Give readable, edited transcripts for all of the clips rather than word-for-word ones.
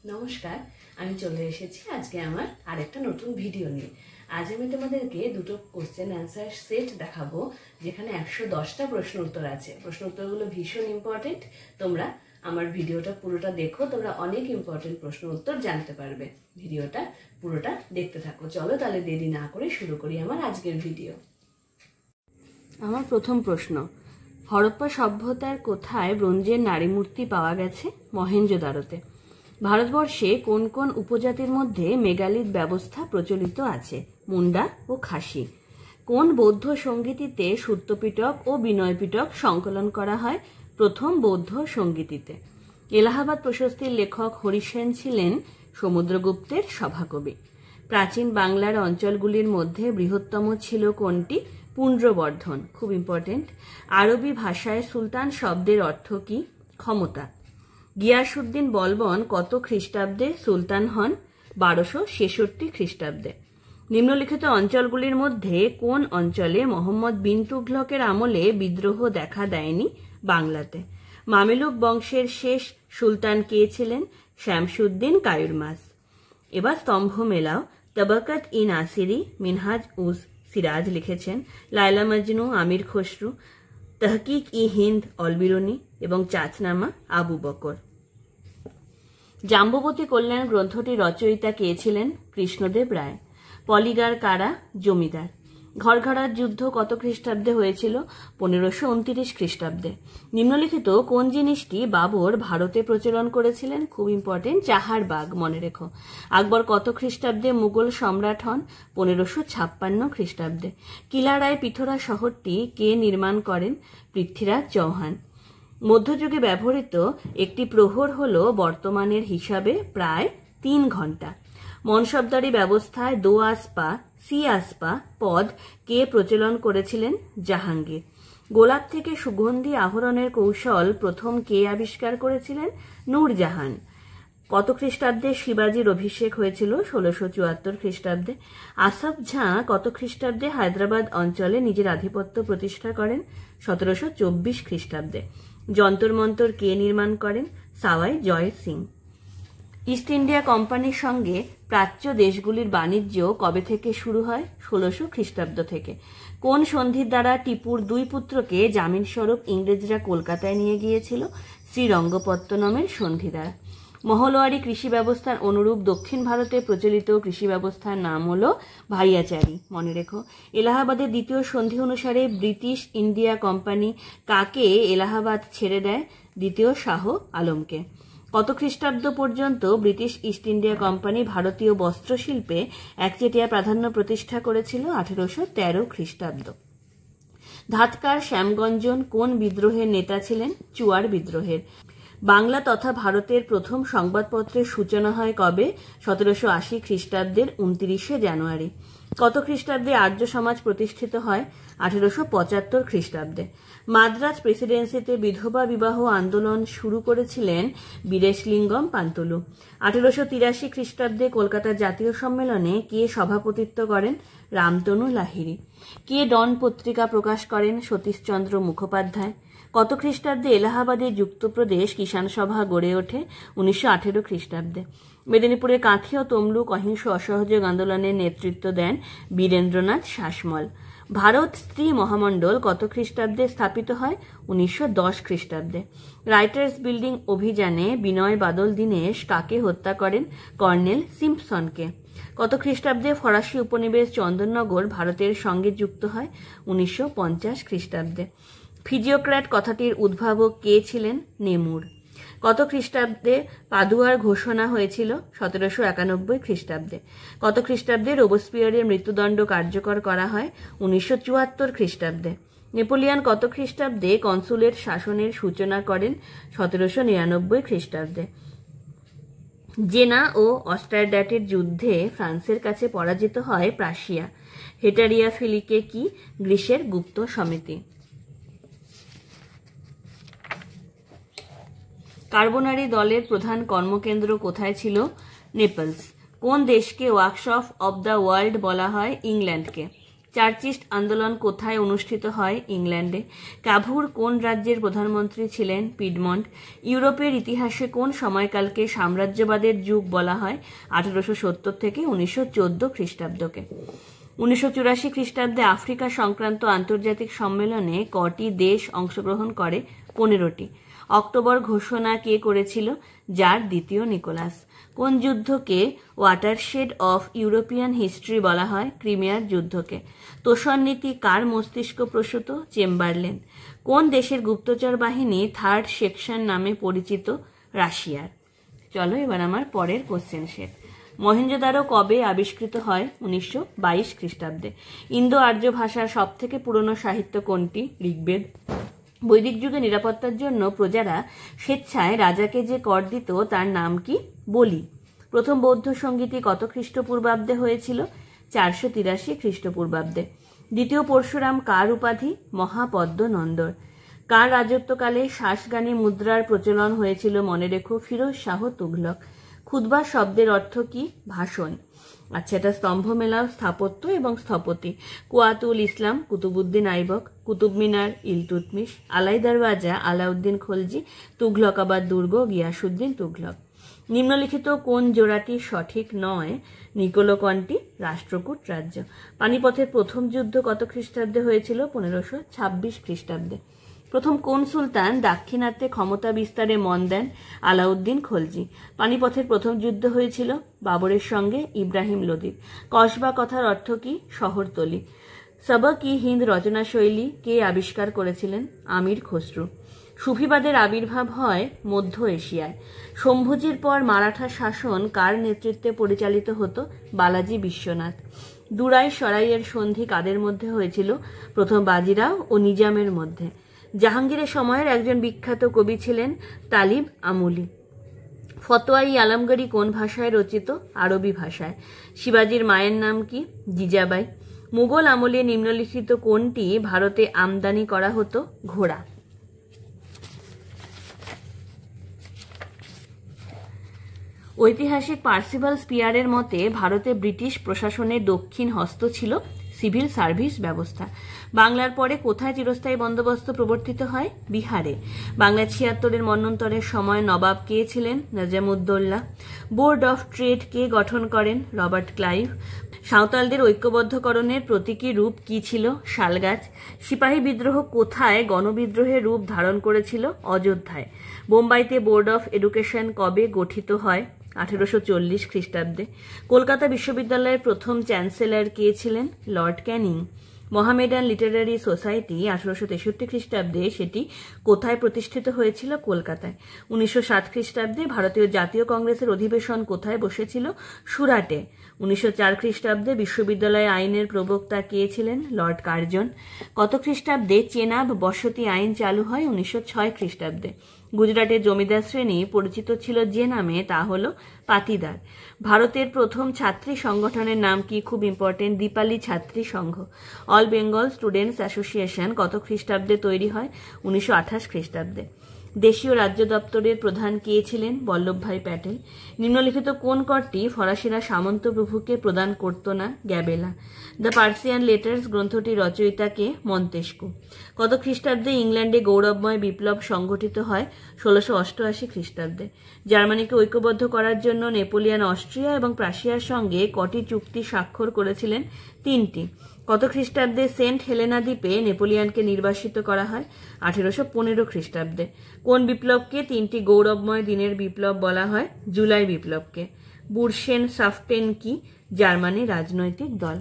নমস্কার, আমি চলে এসেছি আজকে আমার আরেকটা নতুন ভিডিও নিয়ে। আজ আমি তোমাদেরকে দুটো কোশ্চেন অ্যান্সার সেট দেখাবো, যেখানে 110টা প্রশ্ন উত্তর আছে। প্রশ্ন উত্তরগুলো ভীষণ ইম্পর্টেন্ট। তোমরা আমার ভিডিওটা পুরোটা দেখো, তোমরা অনেক ইম্পর্টেন্ট প্রশ্ন উত্তর জানতে পারবে। ভিডিওটা পুরোটা দেখতে থাকো। চলো তাহলে দেরি না করে শুরু করি আমার আজকের ভিডিও। আমার প্রথম প্রশ্ন, হরপ্পা সভ্যতার কোথায় ব্রোঞ্জের নারী মূর্তি পাওয়া গেছে? মহেঞ্জোদারোতে। ভারতবর্ষে কোন কোন উপজাতির মধ্যে মেগালিথ ব্যবস্থা প্রচলিত আছে? মুন্ডা ও খাসি। কোন বৌদ্ধ সঙ্গীতিতে সূত্রপিটক ও বিনয়পিটক সংকলন করা হয়? প্রথম বৌদ্ধ সঙ্গীতিতে। এলাহাবাদ প্রশস্তির লেখক হরিশ সেন ছিলেন সমুদ্রগুপ্তের সভাকবি। প্রাচীন বাংলার অঞ্চলগুলির মধ্যে বৃহত্তম ছিল কোনটি? পুণ্ড্রবর্ধন। খুব ইম্পর্টেন্ট। আরবি ভাষায় সুলতান শব্দের অর্থ কি? ক্ষমতা। গিয়াসউদ্দিন বলবন কত খ্রিস্টাব্দে সুলতান হন? 1266 খ্রিস্টাব্দে। নিম্নলিখিত অঞ্চলগুলির মধ্যে কোন অঞ্চলে মোহাম্মদ বিন তুঘলকের আমলে বিদ্রোহ দেখা দেয়নি? বাংলাতে। মামেলুক বংশের শেষ সুলতান কে ছিলেন? শামসুদ্দিন কায়ুরমাস। এবার স্তম্ভ মেলাও। তবাকাত ই নাসিরি মিনহাজ উস সিরাজ লিখেছেন। লায়লা মজনু আমির খসরু। তহকিক ই হিন্দ অলবিরনি এবং চাচনামা আবু বকর। জাম্বুবতী কল্যাণ গ্রন্থটির রচয়িতা কে ছিলেন? কৃষ্ণদেব রায়। পলিগার কারা? জমিদার। ঘরঘরার যুদ্ধ কত খ্রিস্টাব্দে হয়েছিল? 1529 খ্রিস্টাব্দে। নিম্নলিখিত কোন জিনিসটি বাবর ভারতে প্রচলন করেছিলেন? খুব ইম্পর্টেন্ট, চাহার বাগ, মনে রেখো। আকবর কত খ্রিস্টাব্দে মুঘল সম্রাট হন? 1556 খ্রিস্টাব্দে। কিলারায় পিথোরা শহরটি কে নির্মাণ করেন? পৃথ্বীরাজ চৌহান। মধ্যযুগে ব্যবহৃত একটি প্রহর হল বর্তমানের হিসাবে প্রায় 3 ঘন্টা। মনসবদারি ব্যবস্থায় দো আসপা সি আসপা পদ কে প্রচলন করেছিলেন? জাহাঙ্গীর। গোলাপ থেকে সুগন্ধি আহরণের কৌশল প্রথম কে আবিষ্কার করেছিলেন? নূরজাহান। কত খ্রিস্টাব্দে শিবাজির অভিষেক হয়েছিল? 1674 খ্রিস্টাব্দে। আসফ ঝাঁ কত খ্রিস্টাব্দে হায়দ্রাবাদ অঞ্চলে নিজের আধিপত্য প্রতিষ্ঠা করেন? 1724 খ্রিস্টাব্দে। যন্তর মন্তর কে নির্মাণ করেন? সাওয়াই জয় সিং। ইস্ট ইন্ডিয়া কোম্পানির সঙ্গে প্রাচ্য দেশগুলির বাণিজ্য কবে থেকে শুরু হয়? 1600 খ্রিস্টাব্দ থেকে। কোন সন্ধির দ্বারা টিপুর 2 পুত্রকে জামিনস্বরূপ ইংরেজরা কলকাতায় নিয়ে গিয়েছিল? শ্রীরঙ্গপত্তনমের সন্ধি দ্বারা। মহলোয়ারি কৃষি ব্যবস্থার অনুরূপ দক্ষিণ ভারতে প্রচলিত কৃষি ব্যবস্থার নাম হল ভাইয়াচারি, মনে রেখো। এলাহাবাদের দ্বিতীয় সন্ধি অনুসারে ব্রিটিশ ইন্ডিয়া কোম্পানি কাকে এলাহাবাদ ছেড়ে দেয়? দ্বিতীয় শাহ আলমকে। কত খ্রিস্টাব্দ পর্যন্ত ব্রিটিশ ইস্ট ইন্ডিয়া কোম্পানি ভারতীয় বস্ত্রশিল্পে একচেটিয়া প্রাধান্য প্রতিষ্ঠা করেছিল? 1813 খ্রিস্টাব্দ। ধাতকার শ্যামগঞ্জন কোন বিদ্রোহের নেতা ছিলেন? চুয়ার বিদ্রোহের। বাংলা তথা ভারতের প্রথম সংবাদপত্রের সূচনা হয় কবে? 1780 খ্রিস্টাব্দের 29 জানুয়ারি। কত খ্রিস্টাব্দে আর্য সমাজ প্রতিষ্ঠিত হয়? 1875 খ্রিস্টাব্দে। মাদ্রাজ প্রেসিডেন্সিতে বিধবা বিবাহ আন্দোলন শুরু করেছিলেন বীরেশলিঙ্গম পান্তুলু। 1883 খ্রিস্টাব্দে কলকাতার জাতীয় সম্মেলনে কে সভাপতিত্ব করেন? রামতনু লাহিড়ী। কে ডন পত্রিকা প্রকাশ করেন? সতীশচন্দ্র মুখোপাধ্যায়। কত খ্রিস্টাব্দে এলাহাবাদে যুক্তপ্রদেশ কিষাণ সভা গড়ে ওঠে? 1918 খ্রিস্টাব্দে। মেদিনীপুরে কাঁথি ও তমলুক অহিংস অসহযোগ আন্দোলনের নেতৃত্ব দেন বীরেন্দ্রনাথ শাসমল। ভারত স্ত্রী মহামণ্ডল কত খ্রিস্টাব্দে স্থাপিত হয়? 1910 খ্রিস্টাব্দে। রাইটার্স বিল্ডিং অভিযানে বিনয় বাদল দীনেশ কাকে হত্যা করেন? কর্নেল সিম্পসনকে। কত খ্রিস্টাব্দে ফরাসি উপনিবেশ চন্দননগর ভারতের সঙ্গে যুক্ত হয়? 1950 খ্রিস্টাব্দে। ফিজিওক্র্যাট কথাটির উদ্ভাবক কে ছিলেন? নেমুর। কত খ্রিস্টাব্দে পাদুয়ার ঘোষণা হয়েছিল? 1791 খ্রিস্টাব্দে। কত খ্রিস্টাব্দে রোবসপিয়ারের মৃত্যুদণ্ড কার্যকর করা হয়? 1974 খ্রিস্টাব্দে। নেপোলিয়ন কত খ্রিস্টাব্দে কনসুলেট শাসনের সূচনা করেন? 1799 খ্রিস্টাব্দে। জেনা ও অস্টারডাটের যুদ্ধে ফ্রান্সের কাছে পরাজিত হয় প্রাশিয়া। হেটারিয়া ফিলিকে কি? গ্রিসের গুপ্ত সমিতি। কার্বোনারি দলের প্রধান কর্মকেন্দ্র কোথায় ছিল? নেপলস। কোন দেশকে ওয়ার্কশপ অব দ্য ওয়ার্ল্ড বলা হয়? ইংল্যান্ডকে। চার্চিস্ট আন্দোলন কোথায় অনুষ্ঠিত হয়? ইংল্যান্ডে। কাভুর কোন রাজ্যের প্রধানমন্ত্রী ছিলেন? পিডমন্ট। ইউরোপের ইতিহাসে কোন সময়কালকে সাম্রাজ্যবাদের যুগ বলা হয়? 1870 থেকে 1914 খ্রিস্টাব্দকে। 1984 খ্রিস্টাব্দে আফ্রিকা সংক্রান্ত আন্তর্জাতিক সম্মেলনে কটি দেশ অংশগ্রহণ করে? 15টি। অক্টোবর ঘোষণা কে করেছিল? জার দ্বিতীয় নিকোলাস। কোন যুদ্ধকে ওয়াটারশেড অফ ইউরোপিয়ান হিস্ট্রি বলা হয়? ক্রিমিয়ার যুদ্ধকে। তোষণ নীতি কার মস্তিষ্ক প্রসূত? চেম্বারলেন। কোন দেশের গুপ্তচর বাহিনী থার্ড সেকশন নামে পরিচিত? রাশিয়ার। চলো এবার আমার পরের কোশ্চেন সেট। মহেঞ্জোদারো কবে আবিষ্কৃত হয়? 1922 খ্রিস্টাব্দে। ইন্দো আর্য ভাষার সবথেকে পুরনো সাহিত্য কোনটি? ঋগ্বেদ। বৈদিক যুগে নিরাপত্তার জন্য প্রজারা স্বেচ্ছায় রাজাকে যে কর দিত তার নাম কি? বলি। প্রথম বৌদ্ধ সঙ্গীতি কত খ্রিস্টপূর্বাব্দে হয়েছিল? 483 খ্রিস্টপূর্বাব্দে। দ্বিতীয় পরশুরাম কার উপাধি? মহাপদ্মনন্দর। কার রাজত্বকালে শ্বাসগানে মুদ্রার প্রচলন হয়েছিল? মনে রেখো, ফিরোজ শাহ তুঘলক। খুতবা শব্দের অর্থ কি? ভাষণ। আচ্ছা, এটা স্তম্ভ মেলাও স্থাপত্য এবং স্থপতি। কুয়াতুল ইসলাম কুতুবুদ্দিন আইবক। কুতুব মিনার ইলতুৎমিশ। আলাই দরওয়াজা আলাউদ্দিন খলজি। তুঘলকাবাদ দুর্গ গিয়াসুদ্দিন তুঘলক। নিম্নলিখিত কোন জোড়াটি সঠিক নয়? নিকোলো কন্টি রাষ্ট্রকূট রাজ্য। পানিপথের প্রথম যুদ্ধ কত খ্রিস্টাব্দে হয়েছিল? 1526 খ্রিস্টাব্দে। প্রথম কোন সুলতান দাক্ষিণাত্যে ক্ষমতা বিস্তারে মন দেন? আলাউদ্দিন খলজি। পানিপথের প্রথম যুদ্ধ হয়েছিল বাবরের সঙ্গে ইব্রাহিম লোদির। কসবা কথার অর্থ কি? শহরতলি। সবক-ই-হিন্দ রচনাশৈলী কে আবিষ্কার করেছিলেন? আমির খসরু। সুফিবাদের আবির্ভাব হয় মধ্য এশিয়ায়। শম্ভুজির পর মারাঠা শাসন কার নেতৃত্বে পরিচালিত হতো? বালাজি বিশ্বনাথ। দুরাই সরাইয়ের সন্ধি কাদের মধ্যে হয়েছিল? প্রথম বাজিরাও ও নিজামের মধ্যে। জাহাঙ্গীরের সময়ের একজন বিখ্যাত কবি ছিলেন তালিব আমুলি। ফতোয়া-ই আলমগীর কোন ভাষায় রচিত? আরবি ভাষায়। শিবাজির মায়ের নাম কি? জিজাবাই। মুঘল আমলে নিম্নলিখিত কোনটি ভারতে আমদানি করা হতো? ঘোড়া। ঐতিহাসিক পার্সিভাল স্পিয়ারের মতে ভারতে ব্রিটিশ প্রশাসনের দক্ষিণ হস্ত ছিল সিভিল সার্ভিস ব্যবস্থা। বাংলার পরে কোথায় চিরস্থায়ী বন্দোবস্ত প্রবর্তিত হয়? বিহারে। বাংলা 76-এর মন্বন্তরের সময় নবাব কে ছিলেন? নিজামউদ্দৌলা। বোর্ড অফ ট্রেড কে গঠন করেন? Robert Clive. সাঁওতালদের ঐক্যবদ্ধকরণের প্রতীকী রূপ কি ছিল? শালগাছ। সিপাহী বিদ্রোহ কোথায় গণবিদ্রোহের রূপ ধারণ করেছিল? অযোধ্যায়। বোম্বাইতে বোর্ড অফ এডুকেশন কবে গঠিত হয়? 1840 খ্রিস্টাব্দে। কলকাতা বিশ্ববিদ্যালয়ের প্রথম চ্যান্সেলর কে ছিলেন? Lord Canning. Mohammedan Literary society 1863 খ্রিস্টাব্দে সেটি কোথায় প্রতিষ্ঠিত হয়েছিল? কলকাতায়। 1907 খ্রিস্টাব্দে ভারতীয় জাতীয় কংগ্রেসের অধিবেশন কোথায় বসেছিল? সুরাটে। 1904 খ্রিস্টাব্দে বিশ্ববিদ্যালয় আইনের প্রবক্তা কে ছিলেন? Lord Curzon. কত খ্রিস্টাব্দে চেনাব বসতি আইন চালু হয়? 1906 খ্রিস্টাব্দে। গুজরাটের জমিদার শ্রেণী পরিচিত ছিল যে নামে, তা হল পাতিদার। ভারতের প্রথম ছাত্রী সংগঠনের নাম কি? খুব ইম্পর্টেন্ট, দীপালি ছাত্রী সংঘ। অল বেঙ্গল স্টুডেন্টস অ্যাসোসিয়েশন কত খ্রিস্টাব্দে তৈরি হয়? 1928 খ্রিস্টাব্দে। দেশীয় রাজ্য দপ্তরের প্রধান কে ছিলেন? বল্লভভাই প্যাটেল। নিম্নলিখিত কোন করটি ফরাসিরা সামন্ত প্রভুকে প্রদান করত না? গ্যাবেলা। দ্য পার্সিয়ান লেটার্স গ্রন্থটি রচয়িতা কে? মন্তেস্কু। কত খ্রিস্টাব্দে ইংল্যান্ডে গৌরবময় বিপ্লব সংঘটিত হয়? 1688 খ্রিস্টাব্দে। জার্মানিকে ঐক্যবদ্ধ করার জন্য নেপোলিয়ন অস্ট্রিয়া এবং প্রাশিয়ার সঙ্গে কটি চুক্তি স্বাক্ষর করেছিলেন? 3টি। কত খ্রিস্টাব্দে সেন্ট হেলেনা দ্বীপে নেপোলিয়নকে নির্বাসিত করা হয়? 1815 খ্রিস্টাব্দে। কোন বিপ্লবকে 3টি গৌরবময় দিনের বিপ্লব বলা হয়? জুলাই বিপ্লবকে। বুরশেন সাফটেন কি? জার্মানি রাজনৈতিক দল।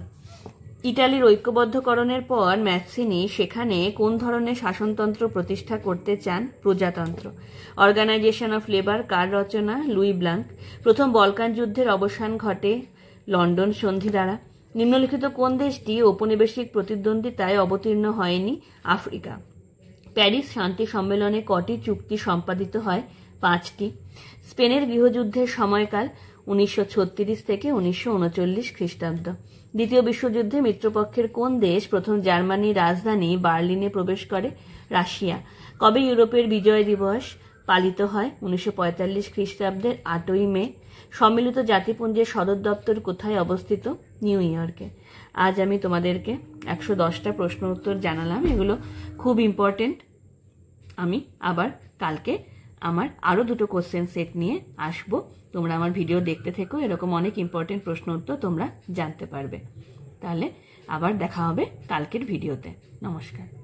ইটালির ঐক্যবদ্ধকরণের পর ম্যাসিনি সেখানে কোন ধরনের শাসনতন্ত্র প্রতিষ্ঠা করতে চান? প্রজাতন্ত্র। অর্গানাইজেশন অফ লেবার কার রচনা? Louis Blanc. প্রথম বলকান যুদ্ধের অবসান ঘটে লন্ডন সন্ধি দ্বারা। নিম্নলিখিত কোন দেশটি ঔপনিবেশিক প্রতিদ্বন্দ্বিতায় অবতীর্ণ হয়নি? আফ্রিকা। প্যারিস শান্তি সম্মেলনে কটি চুক্তি সম্পাদিত হয়? 5টি। স্পেনের গৃহযুদ্ধের সময়কাল 1936 থেকে 1939 খ্রিস্টাব্দ। দ্বিতীয় বিশ্বযুদ্ধে মিত্রপক্ষের কোন দেশ প্রথম জার্মানির রাজধানী বার্লিনে প্রবেশ করে? রাশিয়া। কবে ইউরোপের বিজয় দিবস পালিত হয়? 1945 খ্রিস্টাব্দের 8ই মে। সম্মিলিত জাতিপুঞ্জের সদর দপ্তর কোথায় অবস্থিত? নিউ ইয়র্কে। আজ আমি তোমাদেরকে 110টা প্রশ্ন উত্তর জানালাম, এগুলো খুব ইম্পর্টেন্ট। আমি আবার কালকে আমার আরও 2টো কোশ্চেন সেট নিয়ে আসবো। তোমরা আমার ভিডিও দেখতে থেকো, এরকম অনেক ইম্পর্টেন্ট প্রশ্ন উত্তর তোমরা জানতে পারবে। তাহলে আবার দেখা হবে কালকের ভিডিওতে। নমস্কার।